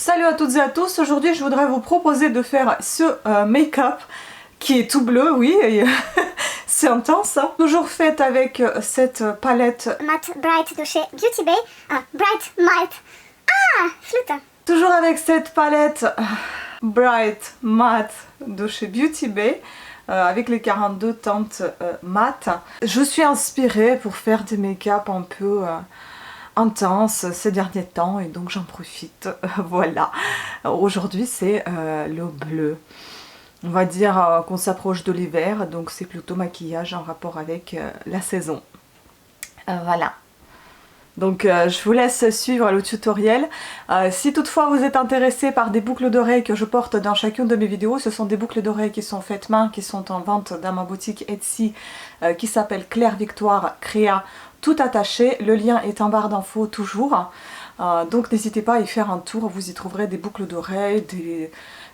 Salut à toutes et à tous, aujourd'hui je voudrais vous proposer de faire ce make-up qui est tout bleu, oui, et c'est intense. Hein. Toujours faite avec cette palette Matte Bright de chez Beauty Bay. Bright Matte. Flûte. Toujours avec cette palette Bright Matte de chez Beauty Bay. Avec les 42 teintes mat. Je suis inspirée pour faire des make-up un peu intenses ces derniers temps et donc j'en profite. Voilà. Aujourd'hui c'est le bleu. On va dire qu'on s'approche de l'hiver, donc c'est plutôt maquillage en rapport avec la saison. Voilà. Donc je vous laisse suivre le tutoriel. Si toutefois vous êtes intéressé par des boucles d'oreilles que je porte dans chacune de mes vidéos, ce sont des boucles d'oreilles qui sont faites main, qui sont en vente dans ma boutique Etsy qui s'appelle Claire Victoire Créa, tout attaché. Le lien est en barre d'infos toujours. Donc n'hésitez pas à y faire un tour, vous y trouverez des boucles d'oreilles,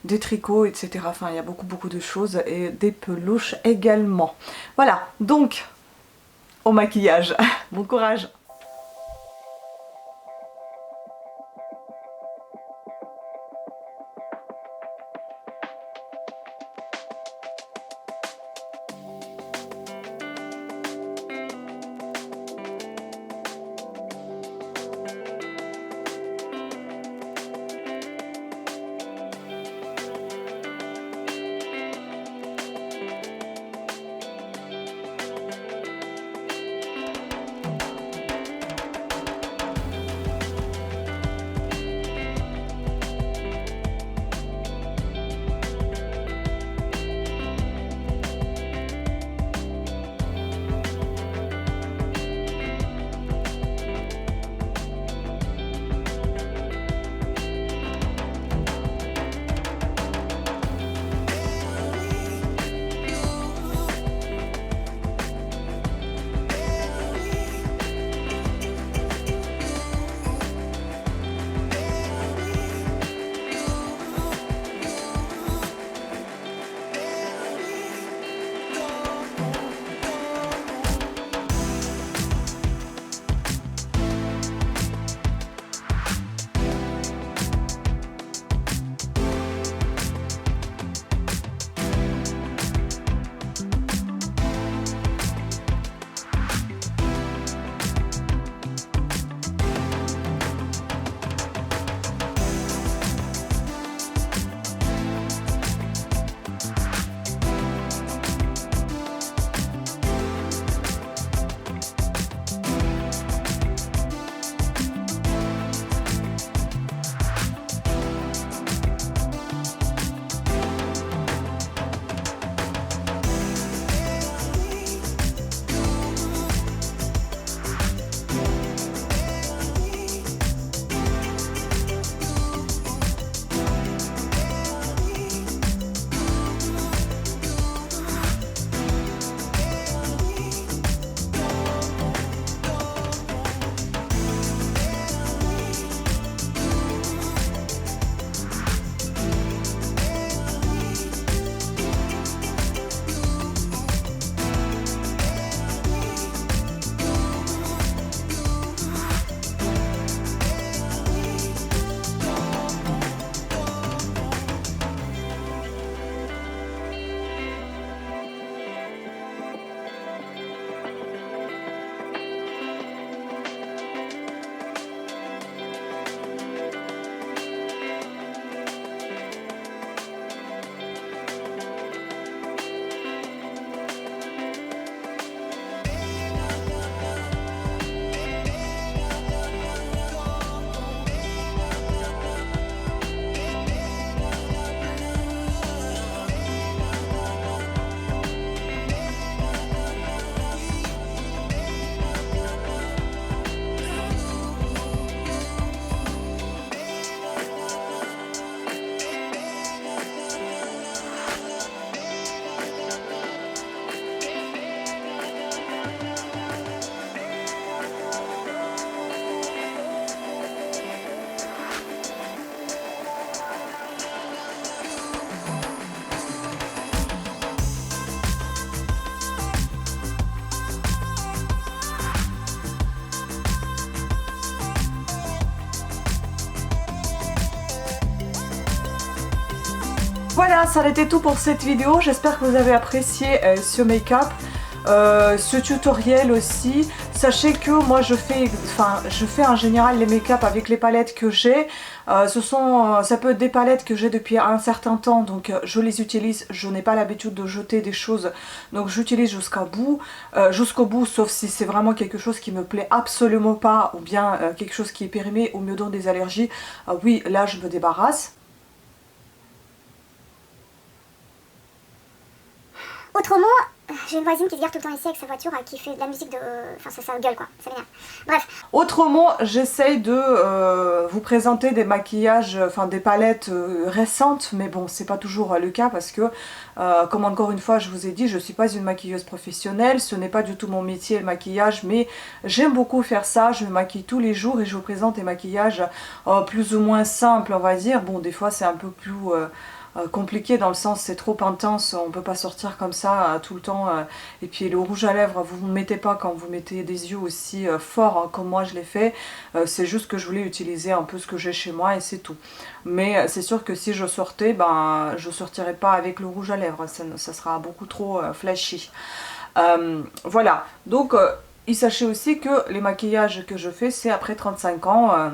des tricots, etc. Enfin il y a beaucoup de choses et des peluches également. Voilà, donc au maquillage. Bon courage! Voilà, ça a été tout pour cette vidéo. J'espère que vous avez apprécié ce make-up. Ce tutoriel aussi. Sachez que moi je fais en général les make-up avec les palettes que j'ai. Ça peut être des palettes que j'ai depuis un certain temps, donc je les utilise. Je n'ai pas l'habitude de jeter des choses, donc j'utilise jusqu'au bout, sauf si c'est vraiment quelque chose qui me plaît absolument pas, ou bien quelque chose qui est périmé ou me donne des allergies. Oui, là je me débarrasse. Autrement, j'ai une voisine qui se gare tout le temps ici avec sa voiture, qui fait de la musique de... Enfin, ça gueule quoi, ça m'énerve. Bref. Autrement, j'essaye de vous présenter des maquillages, des palettes récentes, mais bon, c'est pas toujours le cas parce que, comme encore une fois je vous ai dit, je suis pas une maquilleuse professionnelle, ce n'est pas du tout mon métier le maquillage, mais j'aime beaucoup faire ça, je me maquille tous les jours et je vous présente des maquillages plus ou moins simples, on va dire. Bon, des fois c'est un peu plus... compliqué dans le sens c'est trop intense, on peut pas sortir comme ça tout le temps, et puis le rouge à lèvres vous ne mettez pas quand vous mettez des yeux aussi forts comme moi je l'ai fait, c'est juste que je voulais utiliser un peu ce que j'ai chez moi et c'est tout. Mais c'est sûr que si je sortais, je sortirais pas avec le rouge à lèvres, ça sera beaucoup trop flashy. Voilà, donc il sachez aussi que les maquillages que je fais c'est après 35 ans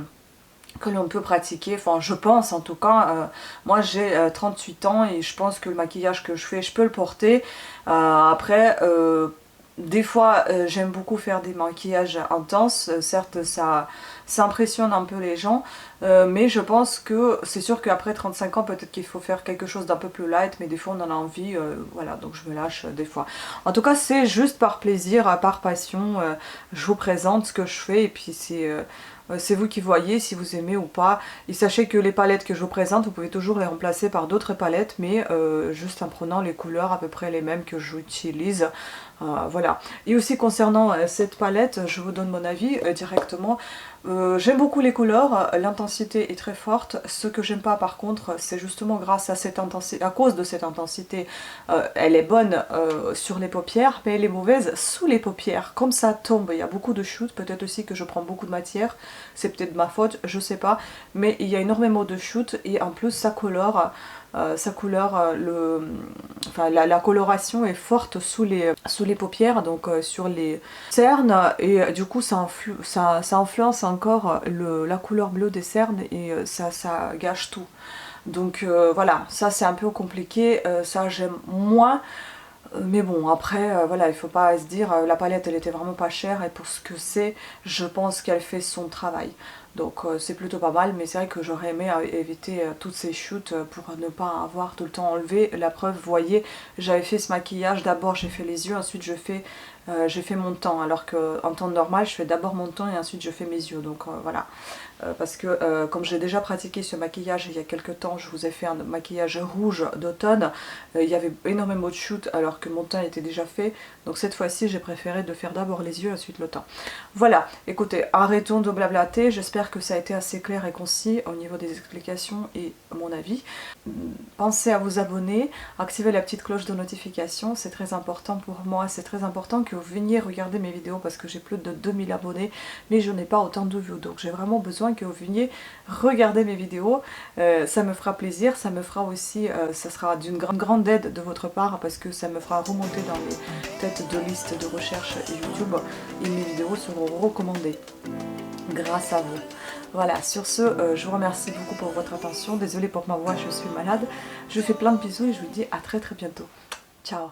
que l'on peut pratiquer, enfin je pense en tout cas, moi j'ai 38 ans et je pense que le maquillage que je fais, je peux le porter. Après, des fois j'aime beaucoup faire des maquillages intenses, certes ça impressionne un peu les gens, mais je pense que c'est sûr qu'après 35 ans peut-être qu'il faut faire quelque chose d'un peu plus light, mais des fois on en a envie, voilà, donc je me lâche des fois. En tout cas c'est juste par plaisir, par passion, je vous présente ce que je fais et puis c'est vous qui voyez si vous aimez ou pas. Et sachez que les palettes que je vous présente, vous pouvez toujours les remplacer par d'autres palettes, mais juste en prenant les couleurs à peu près les mêmes que j'utilise. Voilà. Et aussi concernant cette palette, je vous donne mon avis directement. J'aime beaucoup les couleurs, l'intensité est très forte. Ce que j'aime pas par contre, c'est justement grâce à cette intensité, à cause de cette intensité, elle est bonne sur les paupières, mais elle est mauvaise sous les paupières. Comme ça tombe, il y a beaucoup de shoot, peut-être aussi que je prends beaucoup de matière, c'est peut-être ma faute, je sais pas, mais il y a énormément de shoot et en plus ça colore. La coloration est forte sous les paupières, donc sur les cernes, et du coup ça influence encore la couleur bleue des cernes et ça gâche tout. Donc voilà, ça c'est un peu compliqué, ça j'aime moins. Mais bon, après, voilà, il faut pas se dire, la palette elle était vraiment pas chère et pour ce que c'est, je pense qu'elle fait son travail. Donc c'est plutôt pas mal, mais c'est vrai que j'aurais aimé éviter toutes ces shoots pour ne pas avoir tout le temps enlevé. La preuve, vous voyez, j'avais fait ce maquillage, d'abord j'ai fait les yeux, ensuite j'ai fait mon teint, alors qu'en temps normal je fais d'abord mon teint et ensuite je fais mes yeux, donc voilà. Parce que comme j'ai déjà pratiqué ce maquillage il y a quelques temps, je vous ai fait un maquillage rouge d'automne, il y avait énormément de shoot alors que mon teint était déjà fait, donc cette fois-ci j'ai préféré de faire d'abord les yeux ensuite le teint. Voilà, écoutez, arrêtons de blablater, j'espère que ça a été assez clair et concis au niveau des explications et mon avis. Pensez à vous abonner, activer la petite cloche de notification, c'est très important pour moi, c'est très important que vous veniez regarder mes vidéos parce que j'ai plus de 2000 abonnés, mais je n'ai pas autant de vues, donc j'ai vraiment besoin que vous veniez regarder mes vidéos, ça me fera plaisir, ça me fera aussi, ça sera d'une grande aide de votre part parce que ça me fera remonter dans les têtes de liste de recherche YouTube et mes vidéos seront recommandées grâce à vous. Voilà, sur ce, je vous remercie beaucoup pour votre attention, désolée pour ma voix, je suis malade, je vous fais plein de bisous et je vous dis à très bientôt. Ciao.